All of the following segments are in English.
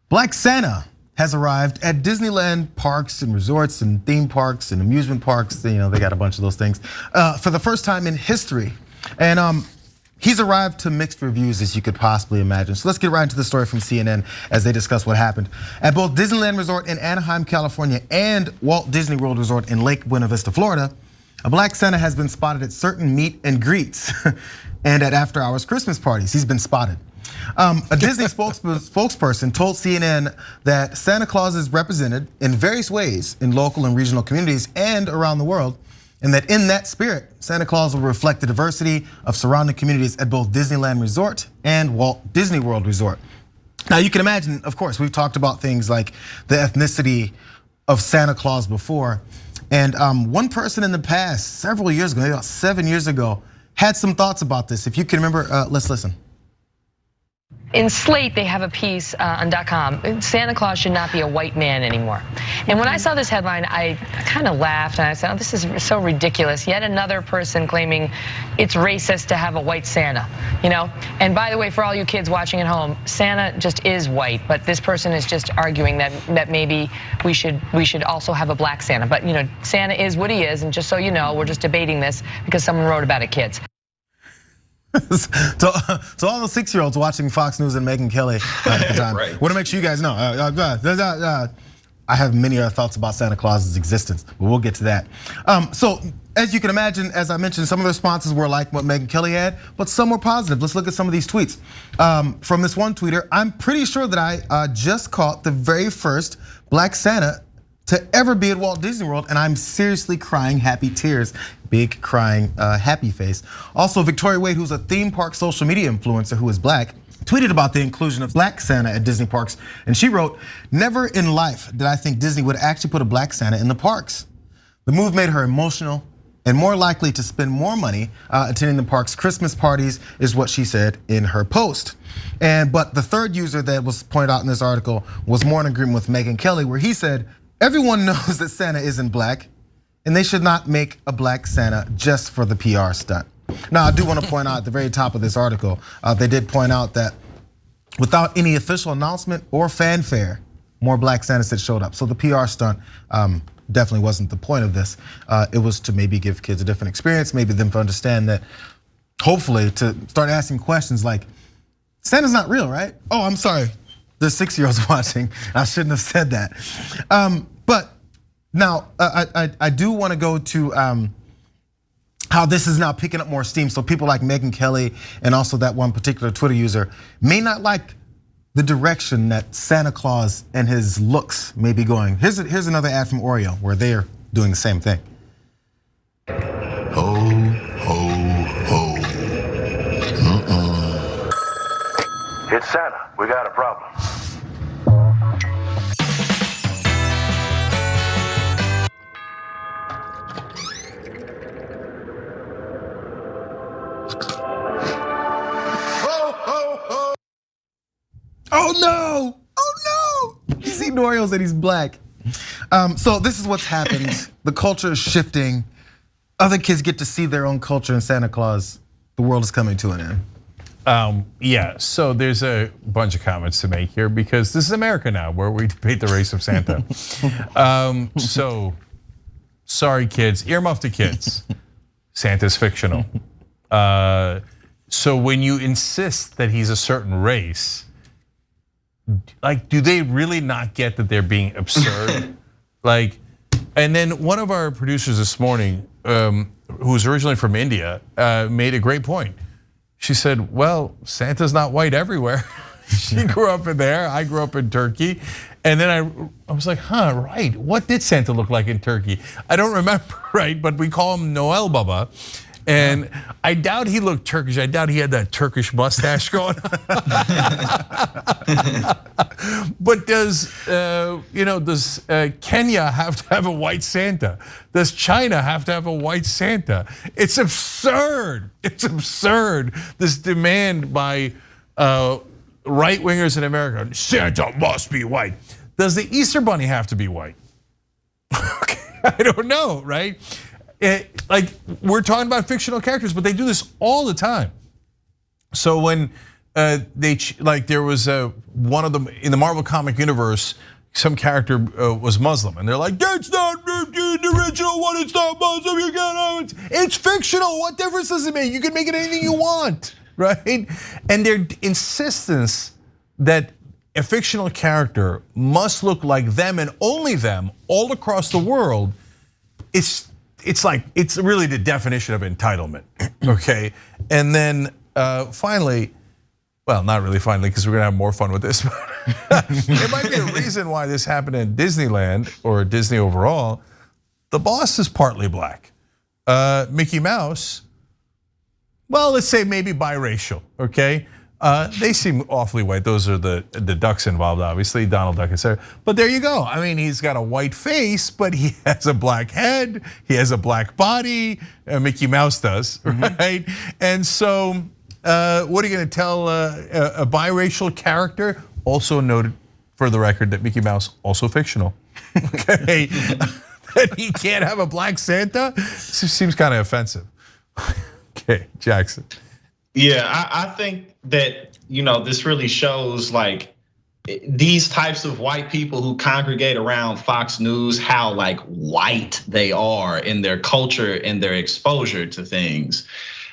Black Santa has arrived at Disneyland parks and resorts and theme parks and amusement parks. You know, they got a bunch of those things for the first time in history. And he's arrived to mixed reviews as you could possibly imagine. So let's get right into the story from CNN as they discuss what happened. At both Disneyland Resort in Anaheim, California and Walt Disney World Resort in Lake Buena Vista, Florida, a Black Santa has been spotted at certain meet and greets and at after hours Christmas parties. He's been spotted. A Disney spokesperson told CNN that Santa Claus is represented in various ways in local and regional communities and around the world, and that in that spirit, Santa Claus will reflect the diversity of surrounding communities at both Disneyland Resort and Walt Disney World Resort. Now you can imagine, of course, we've talked about things like the ethnicity of Santa Claus before. And one person in the past, several years ago, maybe about 7 years ago, had some thoughts about this. If you can remember, let's listen. In Slate, they have a piece on .com. Santa Claus should not be a white man anymore. And when I saw this headline, I kind of laughed and I said, oh, this is so ridiculous. Yet another person claiming it's racist to have a white Santa, you know? And by the way, for all you kids watching at home, Santa just is white, but this person is just arguing that maybe we should also have a black Santa. But you know, Santa is what he is, and just so you know, we're just debating this because someone wrote about it, kids. So all the 6-year-olds watching Fox News and Megyn Kelly at the time, right. Want to make sure you guys know. I have many other thoughts about Santa Claus's existence, but we'll get to that. So as you can imagine, as I mentioned, some of the responses were like what Megyn Kelly had, but some were positive. Let's look at some of these tweets. From this one tweeter, I'm pretty sure that I just caught the very first Black Santa to ever be at Walt Disney World, and I'm seriously crying happy tears. Big crying happy face. Also, Victoria Wade, who's a theme park social media influencer who is black, tweeted about the inclusion of Black Santa at Disney parks. And she wrote, never in life did I think Disney would actually put a Black Santa in the parks. The move made her emotional and more likely to spend more money attending the park's Christmas parties, is what she said in her post. But the third user that was pointed out in this article was more in agreement with Megyn Kelly, where he said, everyone knows that Santa isn't black, and they should not make a Black Santa just for the PR stunt. Now, I do want to point out at the very top of this article, they did point out that without any official announcement or fanfare, more Black Santas had showed up. So the PR stunt definitely wasn't the point of this. It was to maybe give kids a different experience, maybe them to understand that, hopefully to start asking questions like, Santa's not real, right? Oh, I'm sorry, the 6-year-olds watching, I shouldn't have said that. But now, I do want to go to how this is now picking up more steam. So people like Megyn Kelly and also that one particular Twitter user may not like the direction that Santa Claus and his looks may be going. Here's another ad from Oreo where they're doing the same thing. Ho, ho, ho. It's Santa. We got a problem. Oh no! Oh no! He's eating Oreos and he's black. So this is what's happened. The culture is shifting. Other kids get to see their own culture in Santa Claus. The world is coming to an end. Yeah, so there's a bunch of comments to make here because this is America now, where we debate the race of Santa. So, sorry kids, earmuff to kids. Santa's fictional. So when you insist that he's a certain race, like, do they really not get that they're being absurd? Like, and then one of our producers this morning, who's originally from India, made a great point. She said, well, Santa's not white everywhere. She grew up in there, I grew up in Turkey. And then I was like, huh, right, what did Santa look like in Turkey? I don't remember, right, but we call him Noel Baba. And I doubt he looked Turkish. I doubt he had that Turkish mustache going on. But does Kenya have to have a white Santa? Does China have to have a white Santa? It's absurd. It's absurd. This demand by right wingers in America: Santa must be white. Does the Easter Bunny have to be white? I don't know, right? Like, we're talking about fictional characters, but they do this all the time. So when there was one of them in the Marvel comic universe. Some character was Muslim, and they're like, "That's not the original one. It's not Muslim. You can't. It's fictional. What difference does it make? You can make it anything you want, right?" And their insistence that a fictional character must look like them and only them all across the world. It's really the definition of entitlement, okay? And then finally. Well, not really finally, because we're gonna have more fun with this. There might be a reason why this happened in Disneyland or Disney overall. The boss is partly black. Mickey Mouse, well, let's say maybe biracial, okay? They seem awfully white. Those are the ducks involved, obviously, Donald Duck, etc. But there you go. I mean, he's got a white face, but he has a black head. He has a black body. Mickey Mouse does, right? And so. What are you going to tell a biracial character? Also noted for the record that Mickey Mouse also fictional. Okay, that he can't have a black Santa seems kind of offensive. Okay, Jackson. Yeah, I think that this really shows like these types of white people who congregate around Fox News, how like white they are in their culture and their exposure to things.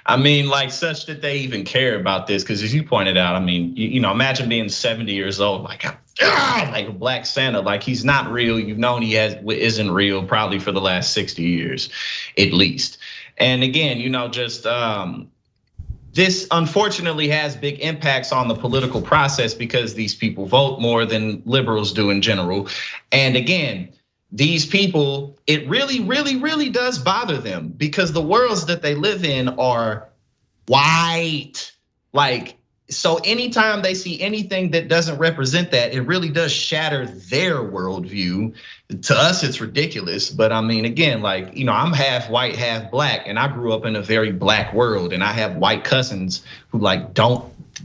I mean, like such that they even care about this, because as you pointed out, I mean, imagine being 70 years old, like a Black Santa, like he's not real. You've known he isn't real probably for the last 60 years, at least. And again, this unfortunately has big impacts on the political process because these people vote more than liberals do in general. And again, these people, it really, really, really does bother them because the worlds that they live in are white. Like, so anytime they see anything that doesn't represent that, it really does shatter their worldview. To us, it's ridiculous. But I mean, again, like, I'm half white, half black, and I grew up in a very black world, and I have white cousins who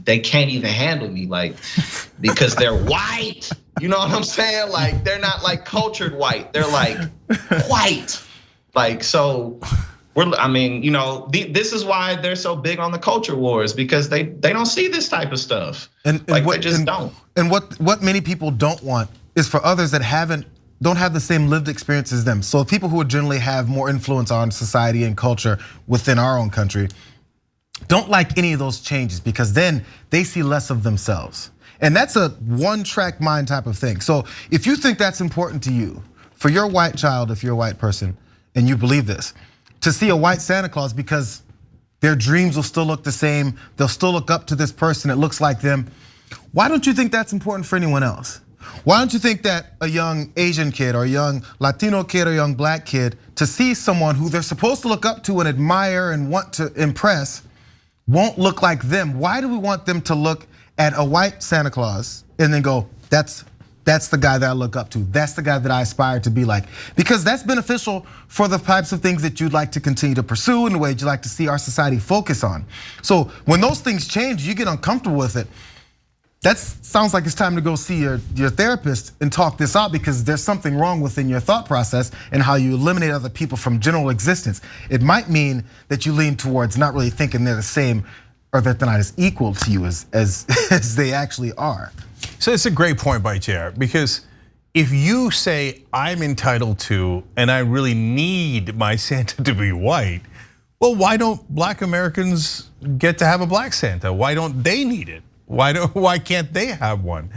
they can't even handle me, like, because they're white. You know what I'm saying? Like, they're not like cultured white. They're like white. Like, so this is why they're so big on the culture wars, because they don't see this type of stuff. They just don't. And what many people don't want is for others that don't have the same lived experience as them. So people who would generally have more influence on society and culture within our own country don't like any of those changes because then they see less of themselves. And that's a one-track mind type of thing. So if you think that's important to you, for your white child, if you're a white person and you believe this, to see a white Santa Claus because their dreams will still look the same, they'll still look up to this person that looks like them, why don't you think that's important for anyone else? Why don't you think that a young Asian kid or a young Latino kid or a young black kid, to see someone who they're supposed to look up to and admire and want to impress won't look like them? Why do we want them to look at a white Santa Claus and then go, that's the guy that I look up to. That's the guy that I aspire to be like. Because that's beneficial for the types of things that you'd like to continue to pursue and the ways you'd like to see our society focus on. So when those things change, you get uncomfortable with it. That sounds like it's time to go see your therapist and talk this out, because there's something wrong within your thought process and how you eliminate other people from general existence. It might mean that you lean towards not really thinking they're the same or that they're not as equal to you as they actually are. So it's a great point by JR, because if you say I'm entitled to and I really need my Santa to be white, well, why don't black Americans get to have a black Santa? Why don't they need it? Why can't they have one?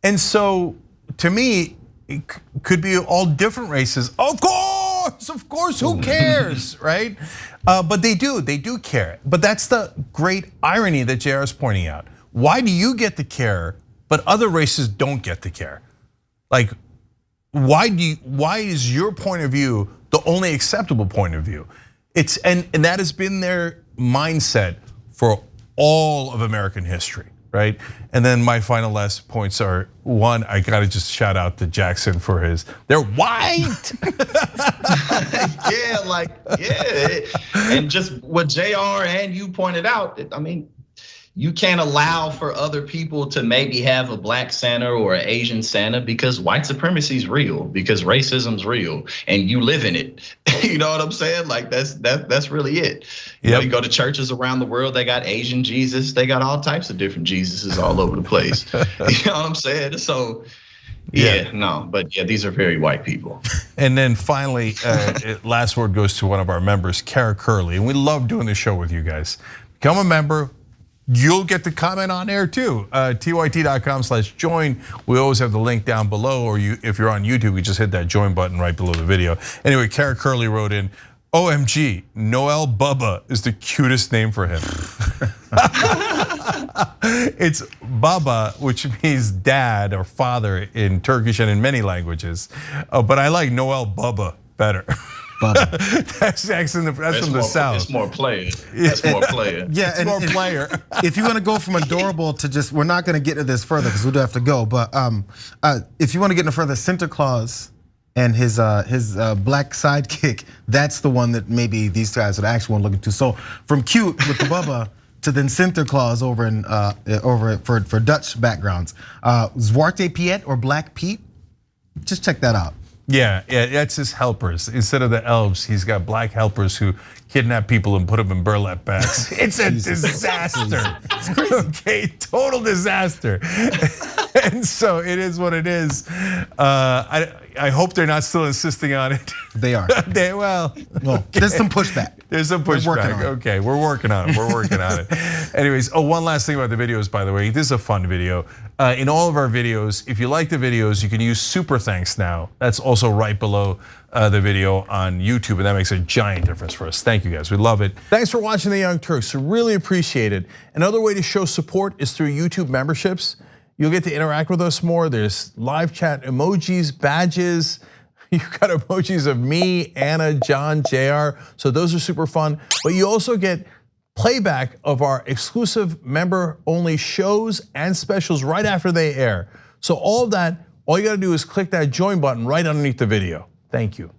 And so to me, it could be all different races. Of course, who cares, right? But they do care. But that's the great irony that JR is pointing out. Why do you get to care, but other races don't get to care? Like, why is your point of view the only acceptable point of view? And that has been their mindset for all of American history, right? And then my final last points are, one, I gotta just shout out to Jackson for they're white. Yeah, and just what JR and you pointed out, I mean, you can't allow for other people to maybe have a black Santa or an Asian Santa because white supremacy is real, because racism's real, and you live in it. You know what I'm saying? Like that's really it. You know, you go to churches around the world, they got Asian Jesus, they got all types of different Jesuses all over the place. You know what I'm saying? So but these are very white people. And then finally, last word goes to one of our members, Kara Curley, and we love doing the show with you guys. Become a member. You'll get to comment on air too. tyt.com/join. We always have the link down below, or if you're on YouTube, you just hit that join button right below the video. Anyway, Kara Curley wrote in, OMG, Noel Baba is the cutest name for him. It's Baba, which means dad or father in Turkish and in many languages. But I like Noel Baba better. That's from the South. It's more player. That's more player. Yeah, it's more player. If you want to go from adorable to just, we're not going to get into this further because we do have to go. But if you want to get into further, Santa Claus and his black sidekick, that's the one that maybe these guys would actually want to look into. So from cute with the Bubba to then Santa Claus over for Dutch backgrounds, Zwarte Piet or Black Pete, just check that out. Yeah, that's his helpers. Instead of the elves, he's got black helpers who kidnap people and put them in burlap bags. It's a disaster. It's crazy. Okay, total disaster. And so it is what it is. I hope they're not still insisting on it. They are. Well, there's some pushback. There's some pushback. Okay, we're working on it. We're working on it. Anyways, one last thing about the videos, by the way. This is a fun video. In all of our videos, if you like the videos, you can use super thanks now. That's also right below the video on YouTube, and that makes a giant difference for us. Thank you guys, we love it. Thanks for watching The Young Turks, we really appreciate it. Another way to show support is through YouTube memberships. You'll get to interact with us more. There's live chat emojis, badges. You've got emojis of me, Anna, John, JR. So those are super fun. But you also get playback of our exclusive member-only shows and specials right after they air. So all of that, all you gotta do is click that join button right underneath the video. Thank you.